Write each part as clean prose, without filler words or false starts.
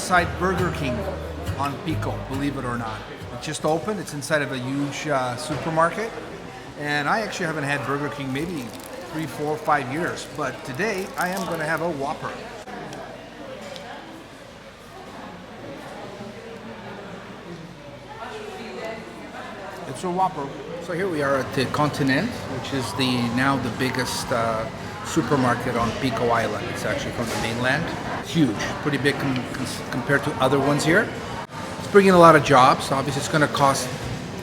inside Burger King on Pico, believe it or not. It just opened. It's inside of a huge supermarket. And I actually haven't had Burger King maybe 3, 4, 5 years. But today I am going to have a Whopper. It's a Whopper. So here we are at the Continent, which is now the biggest supermarket on Pico Island. It's actually from the mainland. Huge, pretty big compared to other ones here. It's bringing a lot of jobs. Obviously, it's going to cost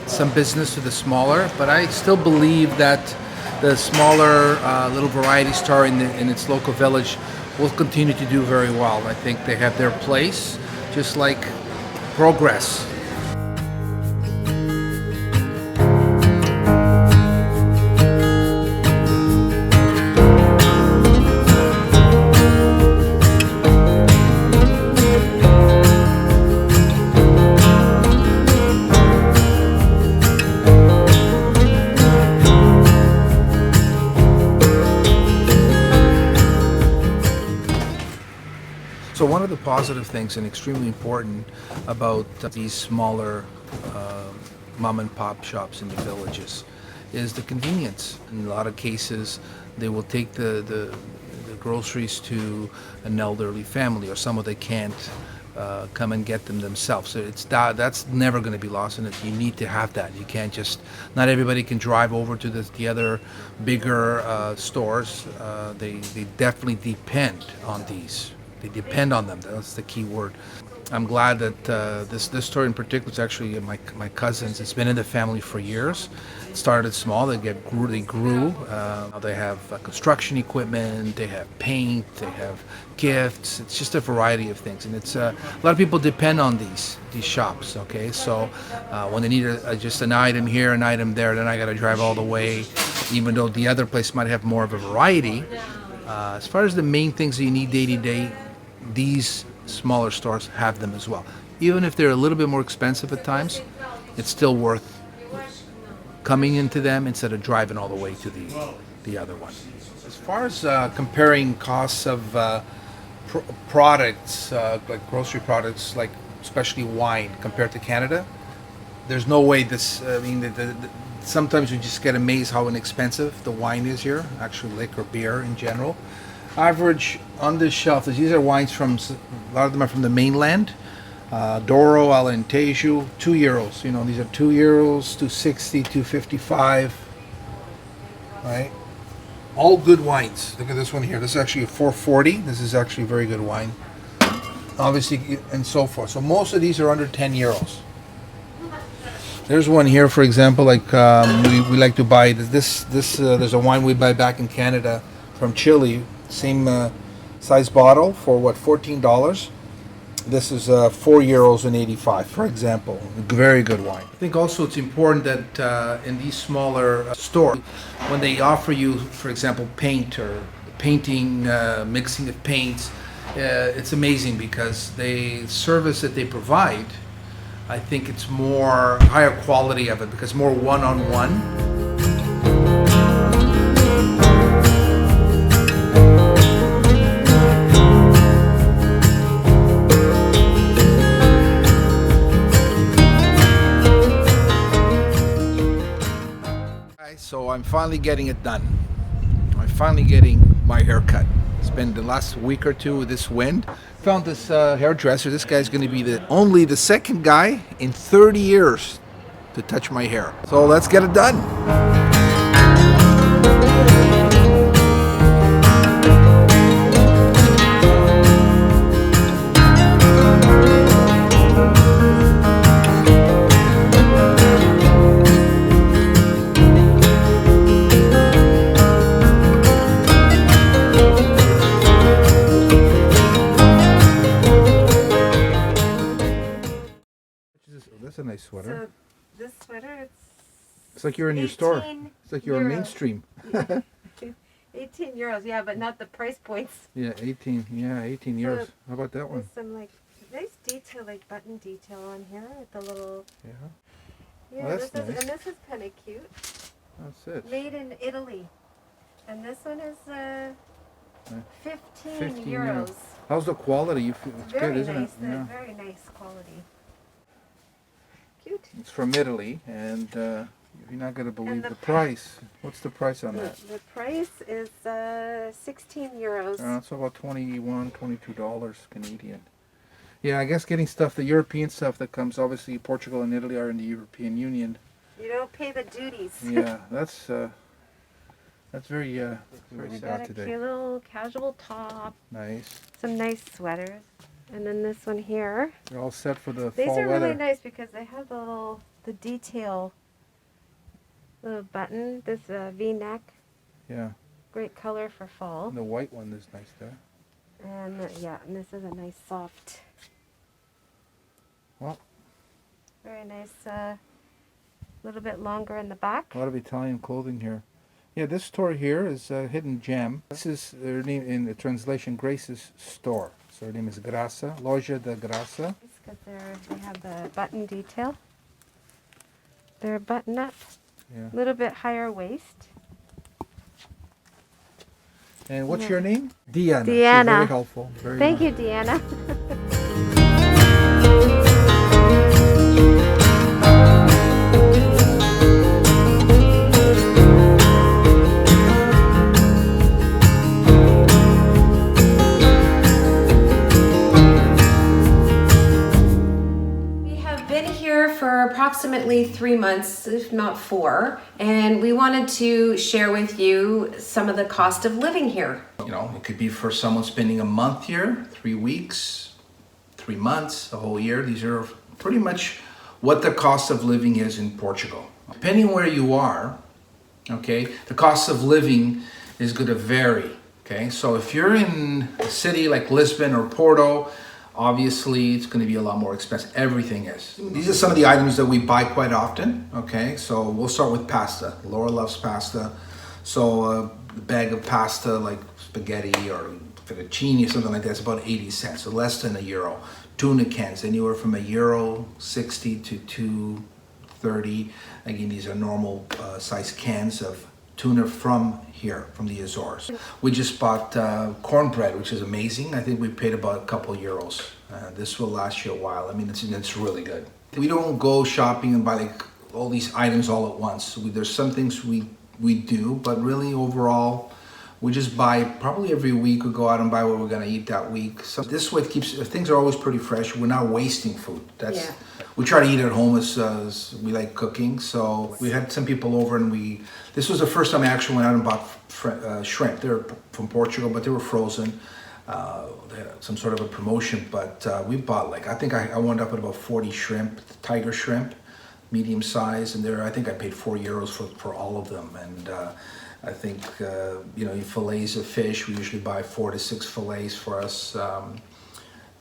some business to the smaller, but I still believe that the smaller little variety store in its local village will continue to do very well. I think they have their place, just like Progress. So one of the positive things and extremely important about these smaller mom and pop shops in the villages is the convenience. In a lot of cases, they will take the groceries to an elderly family, or someone they can't come and get them themselves. So that's never going to be lost, and you need to have that. You can't just, not everybody can drive over to the other bigger stores. They definitely depend on these. They depend on them. That's the key word. I'm glad that this store in particular is actually my cousins. It's been in the family for years. It started small. They grew. Now they have construction equipment. They have paint. They have gifts. It's just a variety of things, and it's a lot of people depend on these shops. Okay, so when they need just an item here, an item there, then I got to drive all the way, even though the other place might have more of a variety. As far as the main things that you need day to day, these smaller stores have them as well. Even if they're a little bit more expensive at times, it's still worth coming into them instead of driving all the way to the other one. As far as comparing costs of products, like grocery products, like especially wine compared to Canada, there's no way this, sometimes you just get amazed how inexpensive the wine is here, actually liquor, beer in general. Average on this shelf, these are wines from, a lot of them are from the mainland. Douro, Alentejo, €2. You know, these are €2, 260, 255. Right? All good wines. Look at this one here. This is actually a 440. This is actually a very good wine. Obviously, and so forth. So most of these are under €10. There's one here, for example, like we like to buy this. There's a wine we buy back in Canada from Chile. Same size bottle for what, $14. This is €4.85, for example. Very good wine. I think also it's important that in these smaller stores, when they offer you, for example, paint or painting, mixing of paints, it's amazing because the service that they provide, I think it's more higher quality of it because more one-on-one. So I'm finally getting it done. I'm finally getting my hair cut. It's been the last week or two with this wind. Found this hairdresser. This guy's going to be only the second guy in 30 years to touch my hair. So let's get it done. That's a nice sweater. So this sweater, it's like you're in your store. It's like you're mainstream. Yeah. €18, yeah, but not the price points. Yeah, 18. Yeah, 18 euros. How about that one? There's some like nice detail, like button detail on here with the little. Yeah. Yeah, Well, that's this nice. is, and this is kind of cute. That's it. Made in Italy, and this one is 15 15 euros. How's the quality? You feel it's good, Very isn't nice. it? Yeah. Very nice quality. Cute. It's from Italy, and you're not going to believe the the price. What's the price on that? The price is 16 euros. It's about $22 Canadian. Yeah, I guess getting stuff, the European stuff that comes, obviously Portugal and Italy are in the European Union. You don't pay the duties. Yeah, that's very very Got sad a today. cute little casual top. Nice. Some nice sweaters. And then this one here. They're all set for the These fall are weather. really nice because they have the detail, little button, this V-neck. Yeah. Great color for fall. And the white one is nice there. And yeah, and this is a nice soft. Well, very nice, little bit longer in the back. a lot of Italian clothing here. Yeah, this store here is Hidden Gem. This is their name in the translation, Grace's store. So her name is Grassa, Loja de Grassa. Because they have the button detail. They're button up. Yeah. A little bit higher waist. And what's your name? Deanna. Deanna. She's very helpful. Very Thank nice. you, Deanna. For approximately 3 months, if not 4, and we wanted to share with you some of the cost of living here. You know, it could be for someone spending a month here, 3 weeks, 3 months, a whole year. These are pretty much what the cost of living is in Portugal. Depending where you are, okay, the cost of living is going to vary. Okay, so if you're in a city like Lisbon or Porto, obviously it's going to be a lot more expensive. Everything is. These are some of the items that we buy quite often. Okay, so we'll start with pasta. Laura loves pasta, so a bag of pasta like spaghetti or fettuccine or something like that is about 80 cents, so less than €1. Tuna cans anywhere from €1.60 to €2.30. Again, these are normal size cans of tuna from here, from the Azores. We just bought cornbread, which is amazing. I think we paid about a couple euros. This will last you a while. I mean, it's really good. We don't go shopping and buy like all these items all at once. There's some things we do, but really overall, we just buy probably every week. We go out and buy what we're gonna eat that week. So this way, things are always pretty fresh. We're not wasting food. We try to eat at home as we like cooking. So we had some people over, and this was the first time I actually went out and bought shrimp. They're from Portugal, but they were frozen. They had some sort of a promotion, but we bought I think I wound up with about 40 shrimp, tiger shrimp, medium size, and I think I paid €4 for all of them. And I think fillets of fish, we usually buy 4 to 6 fillets for us.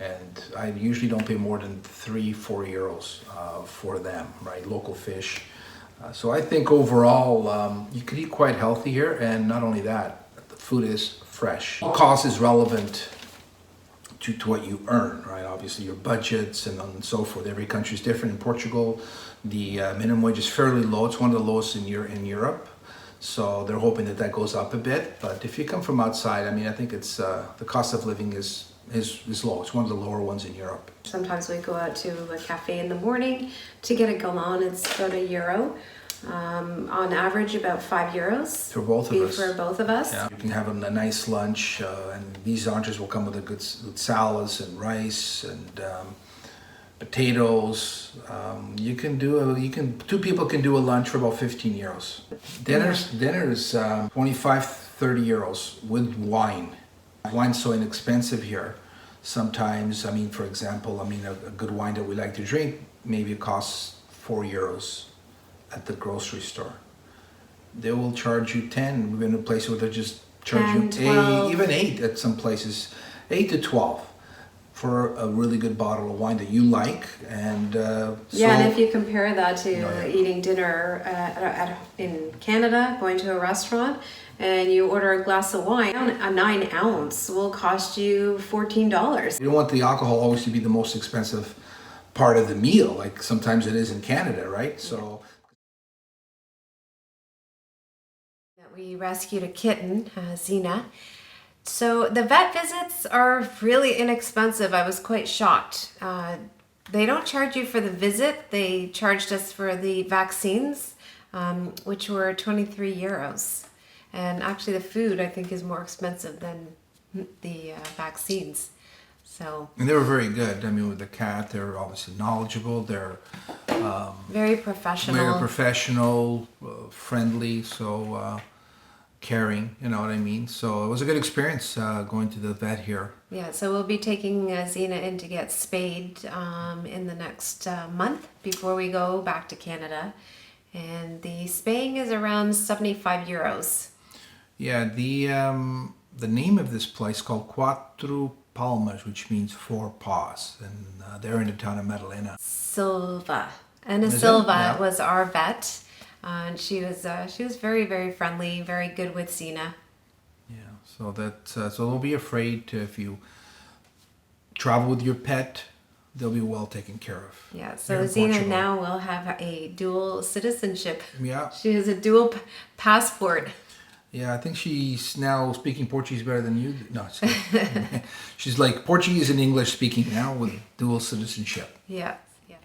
And I usually don't pay more than €3-4 for them, right? Local fish. So I think overall, you could eat quite healthy here, and not only that, the food is fresh. Cost is relevant to what you earn, right? Obviously, your budgets and so forth. Every country is different. In Portugal, the minimum wage is fairly low. It's one of the lowest in Europe. So they're hoping that goes up a bit. But if you come from outside, I mean, I think it's the cost of living is low. It's one of the lower ones in Europe. Sometimes we go out to a cafe in the morning to get a galan. It's about €1. On average, about €5 for both of us. For both of us. Yeah. You can have a nice lunch, and these lunches will come with good salads and rice and potatoes. Two people can do a lunch for about €15. Dinner is 25-30 euros with wine. Wine's so inexpensive here. Sometimes, I mean, for example, a good wine that we like to drink maybe costs €4 at the grocery store. They will charge you 10. We've been in a place where they just charge you 8, even 8 at some places, 8 to 12 for a really good bottle of wine that you like. And and if you compare that to eating dinner in Canada, going to a restaurant, and you order a glass of wine, a 9 ounce will cost you $14. You don't want the alcohol always to be the most expensive part of the meal, like sometimes it is in Canada, right? So we rescued a kitten, Zena, So the vet visits are really inexpensive. I was quite shocked. They don't charge you for the visit. They charged us for the vaccines, which were 23 euros. And actually the food, I think, is more expensive than the vaccines. So And they were very good. I mean, with the cat, they're obviously knowledgeable. They're very professional. very professional, friendly, so caring. You know what I mean? So it was a good experience going to the vet here. Yeah, so we'll be taking Xena in to get spayed in the next month before we go back to Canada. And the spaying is around 75 euros. Yeah, the name of this place called Quatro Palmas, which means four paws, and they're in the town of Madalena. Silva. Anna Is it? Silva Yeah. was our vet. And she was very, very friendly, very good with Xena. Yeah, so don't be afraid to, if you travel with your pet, they'll be well taken care of. Yeah, Here so in Xena Portugal. now will have a dual citizenship. Yeah, She has a dual passport. yeah. I think she's now speaking Portuguese better than you. No, it's kidding. She's like Portuguese and English speaking now with dual citizenship. Yeah, yeah.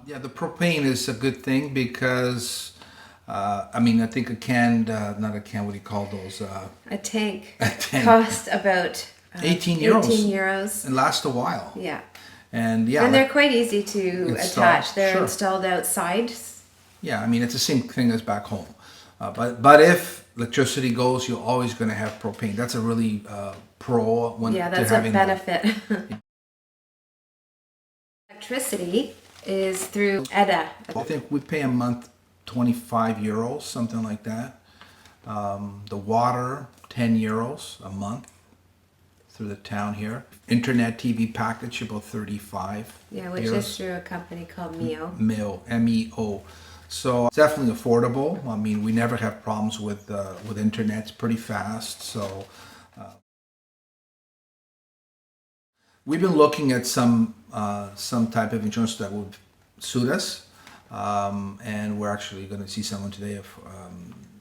Yeah, the propane is a good thing because, I mean, I think a canned, not a can, what do you call those? A tank, A tank. cost about 18 euros. 18 euros. It lasts a while. Yeah. And yeah, And they're quite easy to Install, attach. They're sure. installed outside. yeah, I mean, it's the same thing as back home. But if electricity goes, you're always going to have propane. That's a really pro one. Yeah, to that's a having benefit. Electricity is through EDA. I think we pay a month 25 euros, something like that. The water, 10 euros a month through the town here. Internet TV package, about 35 Yeah, which euros. is through a company called Mio. MEO, M-E-O. So it's definitely affordable. I mean, we never have problems with internet. It's pretty fast. So we've been looking at some type of insurance that would suit us, and we're actually going to see someone today of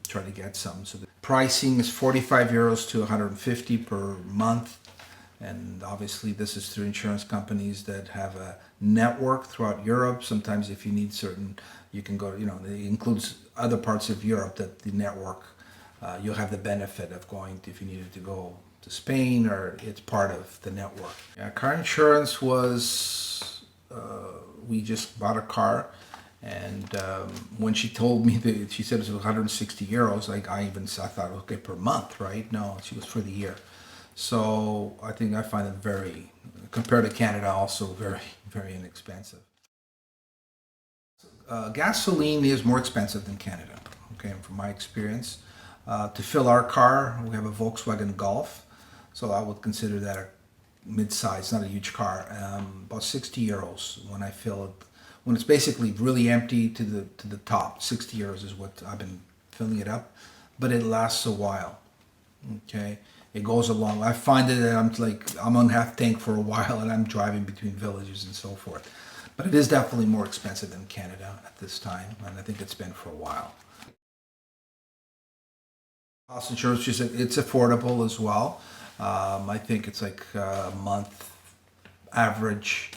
try to get some. So the pricing is 45 euros to 150 per month. And obviously this is through insurance companies that have a network throughout Europe. Sometimes if you need certain, you can go, you know, it includes other parts of Europe that the network, you'll have the benefit of going to, if you needed to go to Spain, or it's part of the network. Yeah, car insurance was, we just bought a car. And when she told me that, she said it was 160 euros, like I thought, okay, per month, right? No, she was for the year. So I think I find it very, compared to Canada, also very, very inexpensive. Gasoline is more expensive than Canada, okay, from my experience. To fill our car, we have a Volkswagen Golf, so I would consider that a mid-size, not a huge car. About 60 euros when I fill it. When it's basically really empty to the top, 60 euros is what I've been filling it up, but it lasts a while. Okay, it goes along. I find that I'm on half tank for a while, and I'm driving between villages and so forth. But it is definitely more expensive than Canada at this time, and I think it's been for a while. House insurance, it's affordable as well. I think it's like a month average.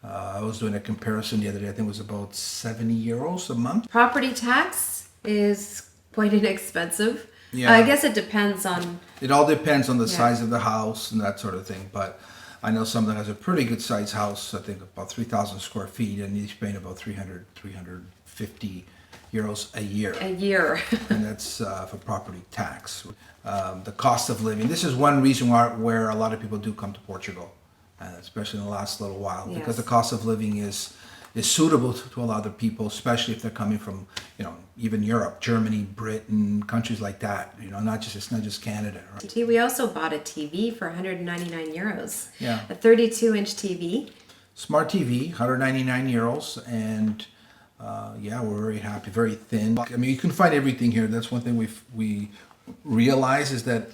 I was doing a comparison the other day. I think it was about 70 euros a month. Property tax is quite inexpensive. Yeah. I guess it depends on. It all depends on the Yeah. size of the house and that sort of thing. But I know someone that has a pretty good sized house, I think about 3,000 square feet, and he's paying about 350 euros a year. A year. And that's for property tax. The cost of living. This is one reason where a lot of people do come to Portugal, especially in the last little while, because Yes. the cost of living is suitable to a lot of people, especially if they're coming from, even Europe, Germany, Britain, countries like that. It's not just Canada. Right? We also bought a TV for 199 euros. Yeah. A 32-inch TV. Smart TV, 199 euros, and we're very happy. Very thin. I mean, you can find everything here. That's one thing we realize is that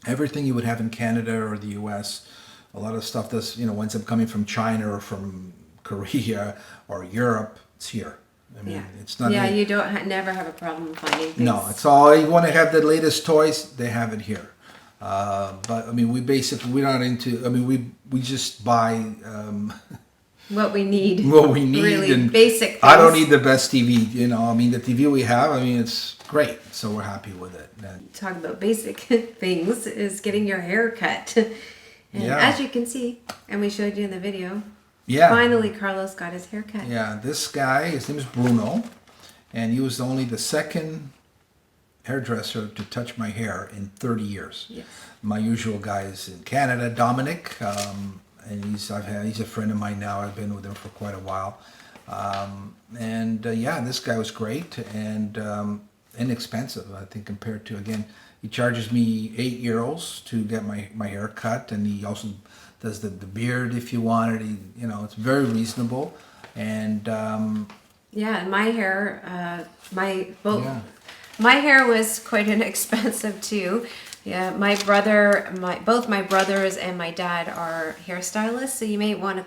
everything you would have in Canada or the U.S., a lot of stuff ends up coming from China or from Korea or Europe. It's here. I mean, Yeah. it's not. Yeah, you don't never have a problem finding things. No, it's all you want to have the latest toys. They have it here. But I mean, we're not into. I mean, we just buy what we need. what we need, really and basic things. I don't need the best TV. You know, I mean, the TV we have. I mean, it's great, so we're happy with it. And, Talk about basic things is getting your hair cut. And Yeah. as you can see, and we showed you in the video, yeah, finally Carlos got his hair cut. yeah. This guy, his name is Bruno, and he was only the second hairdresser to touch my hair in 30 years. Yes. My usual guy is in Canada, Dominic, and he's a friend of mine now. I've been with him for quite a while, yeah, this guy was great and inexpensive. I think compared to, again, he charges me €8 to get my hair cut, and he also does the beard if you want it. It's very reasonable, and Yeah, and my hair, yeah. my hair was quite inexpensive too. Yeah, both my brothers and my dad are hairstylists, so you may want to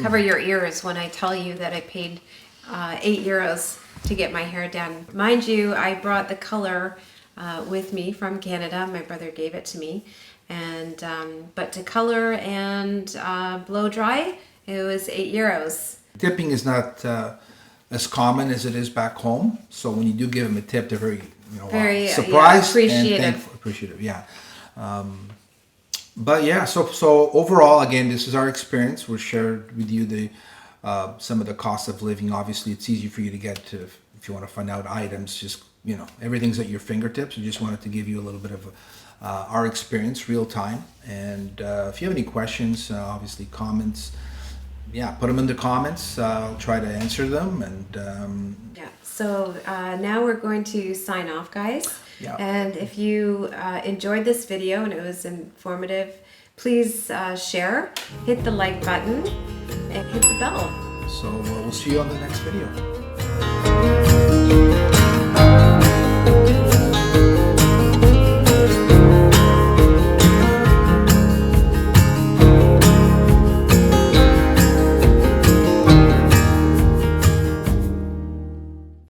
cover your ears when I tell you that I paid €8 to get my hair done. Mind you, I brought the color with me from Canada. My brother gave it to me, and but to color and blow dry, it was €8. Tipping is not as common as it is back home. So when you do give them a tip, they're very, Very, surprised appreciative. and thankful, appreciative. Yeah. But yeah, so overall, again, this is our experience. We shared with you the some of the costs of living. Obviously, it's easy for you to get to if you want to find out items. Just everything's at your fingertips. We just wanted to give you a little bit of our experience, real time. And if you have any questions, obviously comments. Yeah, put them in the comments. I'll try to answer them. And Yeah, so now we're going to sign off, guys. Yeah. And if you enjoyed this video and it was informative, please share, hit the like button, and hit the bell. so we'll see you on the next video.